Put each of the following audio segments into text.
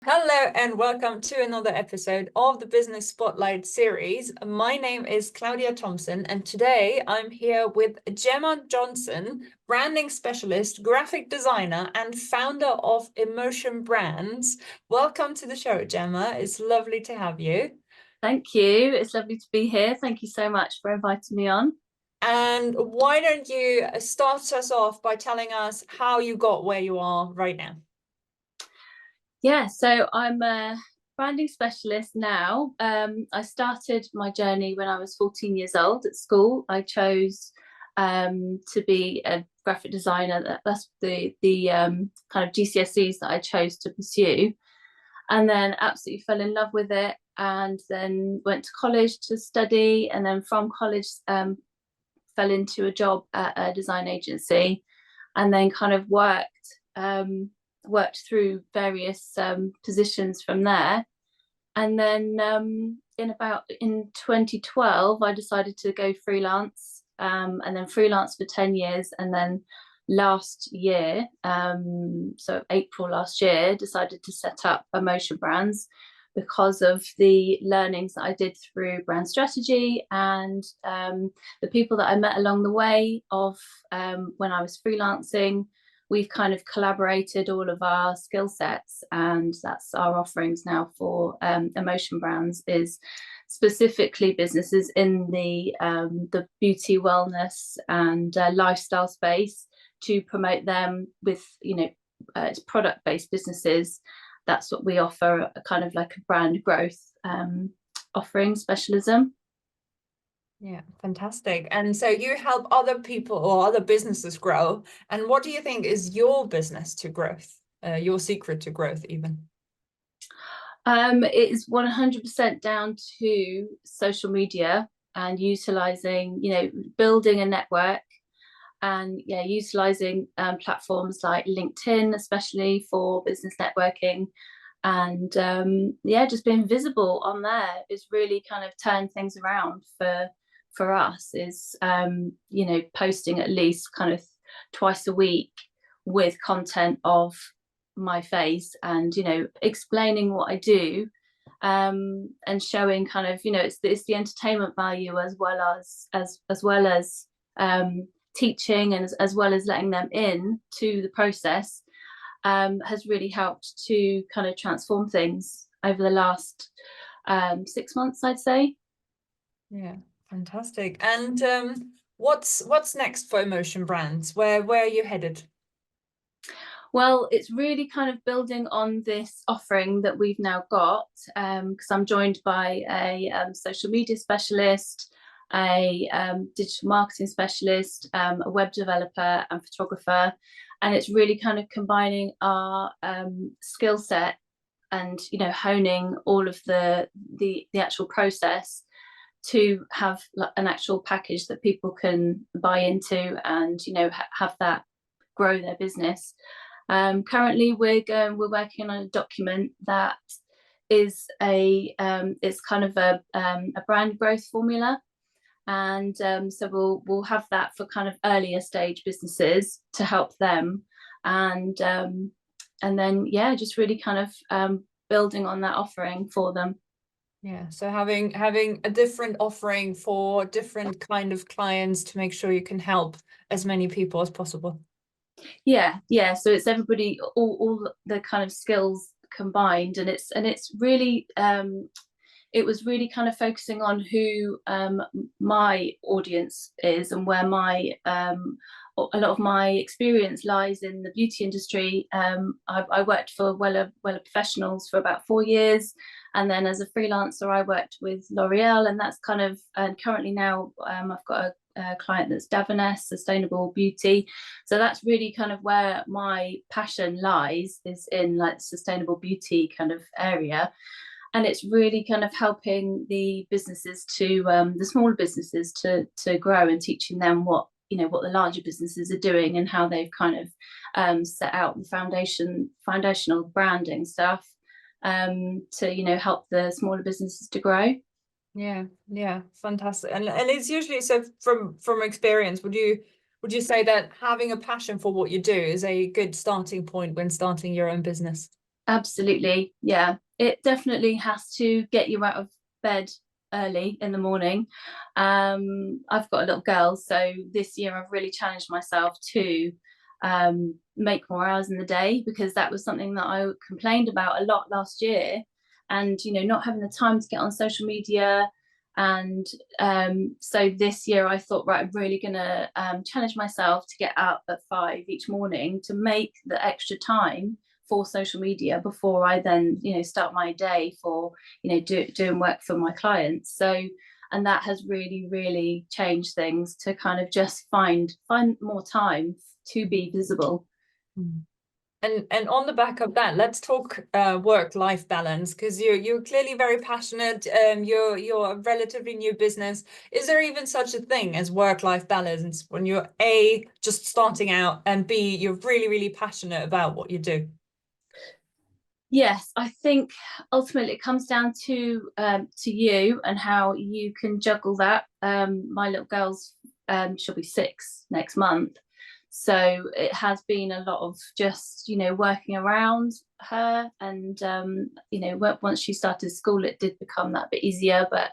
Hello and welcome to another episode of the Business Spotlight series. My name is Claudia Thompson and today I'm here with Gemma Johnson, branding specialist, graphic designer and founder of Emotion Brands. Welcome to the show, Gemma. It's lovely to have you. Thank you. It's lovely to be here. Thank you so much for inviting me on. And why don't you start us off by telling us how you got where you are right now? Yeah, so I'm a branding specialist now. I started my journey when I was 14 years old at school. I chose to be a graphic designer. That's the kind of GCSEs that I chose to pursue, and then absolutely fell in love with it. And then went to college to study, and then from college fell into a job at a design agency, and then kind of worked through various positions from there. And then in 2012, I decided to go freelance, and then freelance for 10 years. And then last year, so April last year, decided to set up Emotion Brands because of the learnings that I did through brand strategy and the people that I met along the way of when I was freelancing. We've kind of collaborated all of our skill sets, and that's our offerings now for Emotion Brands, is specifically businesses in the beauty, wellness and lifestyle space, to promote them with, it's product-based businesses. That's what we offer, a kind of like a brand growth offering specialism. Yeah, fantastic. And so you help other people or other businesses grow. And what do you think is your business to growth, your secret to growth even? It is 100% down to social media and utilizing, building a network, and utilizing platforms like LinkedIn, especially for business networking. And just being visible on there is really kind of turned things around for us. Is posting at least kind of twice a week with content of my face, and explaining what I do, and showing kind of, it's the entertainment value as well as teaching, and as well as letting them in to the process, has really helped to kind of transform things over the last 6 months, I'd say. Yeah, fantastic. And what's next for Emotion Brands? Where are you headed? Well, it's really kind of building on this offering that we've now got, because I'm joined by a social media specialist, a digital marketing specialist, a web developer and photographer. And it's really kind of combining our skill set and, honing all of the actual process to have an actual package that people can buy into, and, have that grow their business. Currently, we're working on a document that is it's kind of a brand growth formula, and so we'll have that for kind of earlier stage businesses to help them, and then just really kind of building on that offering for them. Yeah, so having a different offering for different kind of clients to make sure you can help as many people as possible. Yeah, so it's everybody, all the kind of skills combined, and it's really it was really kind of focusing on who my audience is, and where my a lot of my experience lies in the beauty industry. I worked for Weller Professionals for about 4 years, and then as a freelancer I worked with L'Oreal, and that's kind of, and currently now I've got a client that's Davines Sustainable Beauty. So that's really kind of where my passion lies, is in like the sustainable beauty kind of area. And it's really kind of helping the businesses to the smaller businesses to grow, and teaching them what the larger businesses are doing, and how they've kind of set out the foundational branding stuff, to help the smaller businesses to grow. Yeah, fantastic. And it's usually, so from experience, would you say that having a passion for what you do is a good starting point when starting your own business? Absolutely. Yeah. It definitely has to get you out of bed early in the morning. I've got a little girl, so this year I've really challenged myself to make more hours in the day, because that was something that I complained about a lot last year. And, not having the time to get on social media. And so this year I thought, right, I'm really going to challenge myself to get up at 5 each morning to make the extra time for social media before I then, start my day for, doing work for my clients. So, and that has really, really changed things to kind of just find more time to be visible. Mm. And on the back of that, let's talk work-life balance, because you're clearly very passionate. You're a relatively new business. Is there even such a thing as work-life balance when you're A, just starting out, and B, you're really, really passionate about what you do? Yes, I think ultimately it comes down to you and how you can juggle that. My little girl's she'll be 6 next month, so it has been a lot of just working around her. And once she started school, it did become that bit easier. But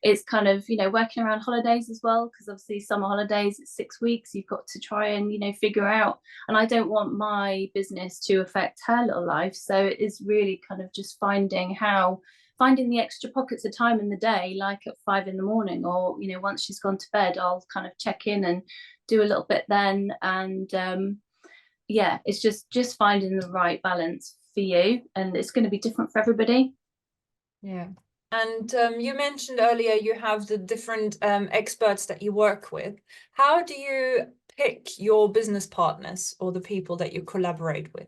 it's kind of working around holidays as well, because obviously summer holidays, it's 6 weeks, you've got to try and figure out. And I don't want my business to affect her little life, so it is really kind of just finding the extra pockets of time in the day, like at 5 in the morning, or once she's gone to bed, I'll kind of check in and do a little bit then. And yeah, it's just finding the right balance for you, and it's going to be different for everybody. Yeah. And you mentioned earlier you have the different experts that you work with. How do you pick your business partners or the people that you collaborate with?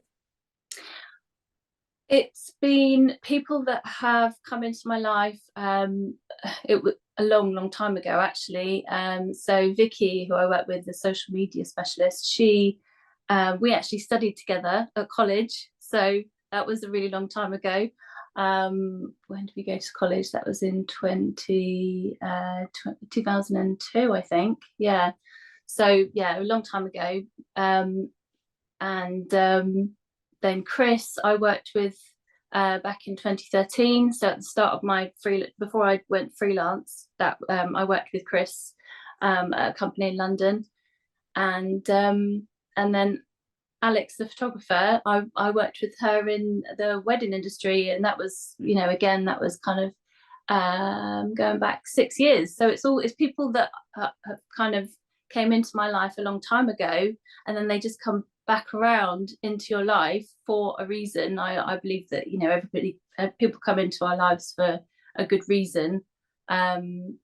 It's been people that have come into my life. It was a long time ago, actually. So Vicky, who I work with, the social media specialist, we actually studied together at college. So that was a really long time ago. When did we go to college? That was in 2002, I think. Yeah. So yeah, a long time ago. And then Chris, I worked with back in 2013. So at the start of my before I went freelance, that I worked with Chris at a company in London. And then Alex, the photographer, I worked with her in the wedding industry, and that was, again, that was kind of going back 6 years. So it's people that have kind of came into my life a long time ago, and then they just come back around into your life for a reason. I believe that people come into our lives for a good reason, and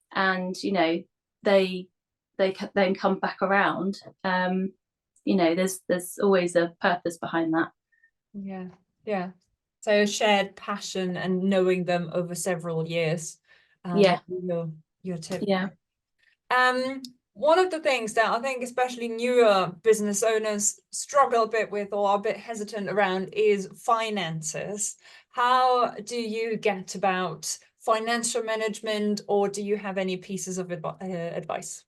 they then come back around. There's always a purpose behind that. Yeah. So shared passion and knowing them over several years. Yeah. Your tip. Yeah. One of the things that I think especially newer business owners struggle a bit with or are a bit hesitant around is finances. How do you get about financial management, or do you have any pieces of advice?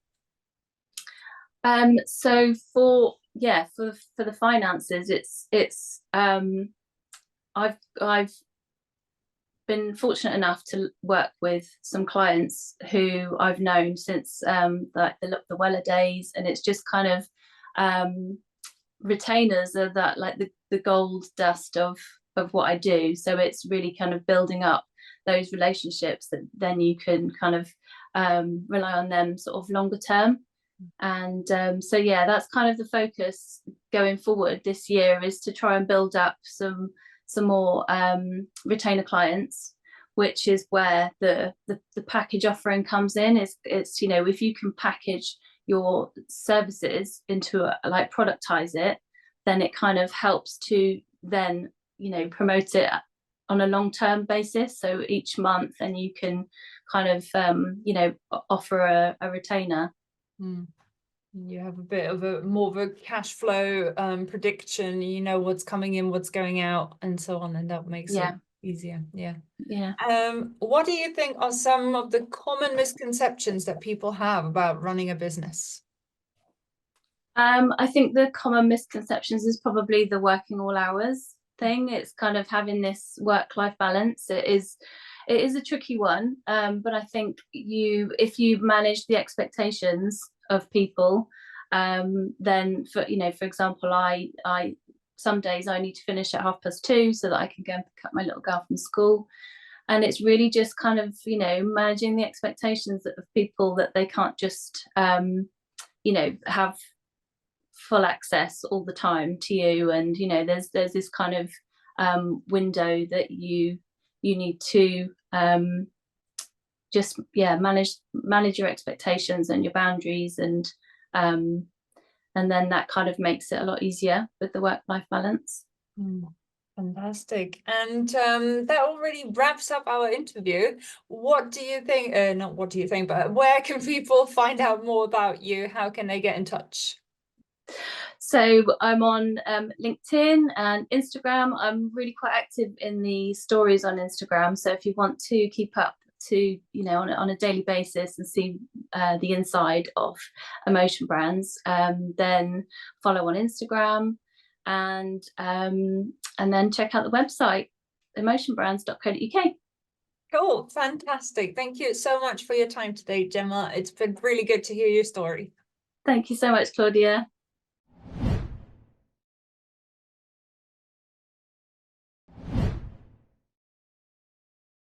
So for the finances, it's I've been fortunate enough to work with some clients who I've known since like the Weller days, and it's just kind of retainers are that like the gold dust of what I do. So it's really kind of building up those relationships that then you can kind of rely on them sort of longer term. And so yeah, that's kind of the focus going forward this year, is to try and build up some more retainer clients, which is where the package offering comes in. It's if you can package your services into like productize it, then it kind of helps to then promote it on a long-term basis. So each month, and you can kind of offer a retainer. You have a bit of a more of a cash flow prediction, what's coming in, what's going out, and so on, and that makes it easier. Yeah. What do you think are some of the common misconceptions that people have about running a business? I think the common misconceptions is probably the working all hours thing. It's kind of having this work-life balance. It is a tricky one, but I think if you manage the expectations of people, then for example, I some days I need to finish at 2:30 so that I can go and pick up my little girl from school. And it's really just kind of, managing the expectations of people, that they can't just, have full access all the time to you. And, there's this kind of window that you need to just, manage your expectations and your boundaries. And then that kind of makes it a lot easier with the work-life balance. Fantastic. And that already wraps up our interview. What do you think? Not what do you think, but where can people find out more about you? How can they get in touch? So I'm on LinkedIn and Instagram. I'm really quite active in the stories on Instagram. So if you want to keep up to, on a daily basis and see the inside of Emotion Brands, then follow on Instagram. And then check out the website, emotionbrands.co.uk. Cool, fantastic. Thank you so much for your time today, Gemma. It's been really good to hear your story. Thank you so much, Claudia.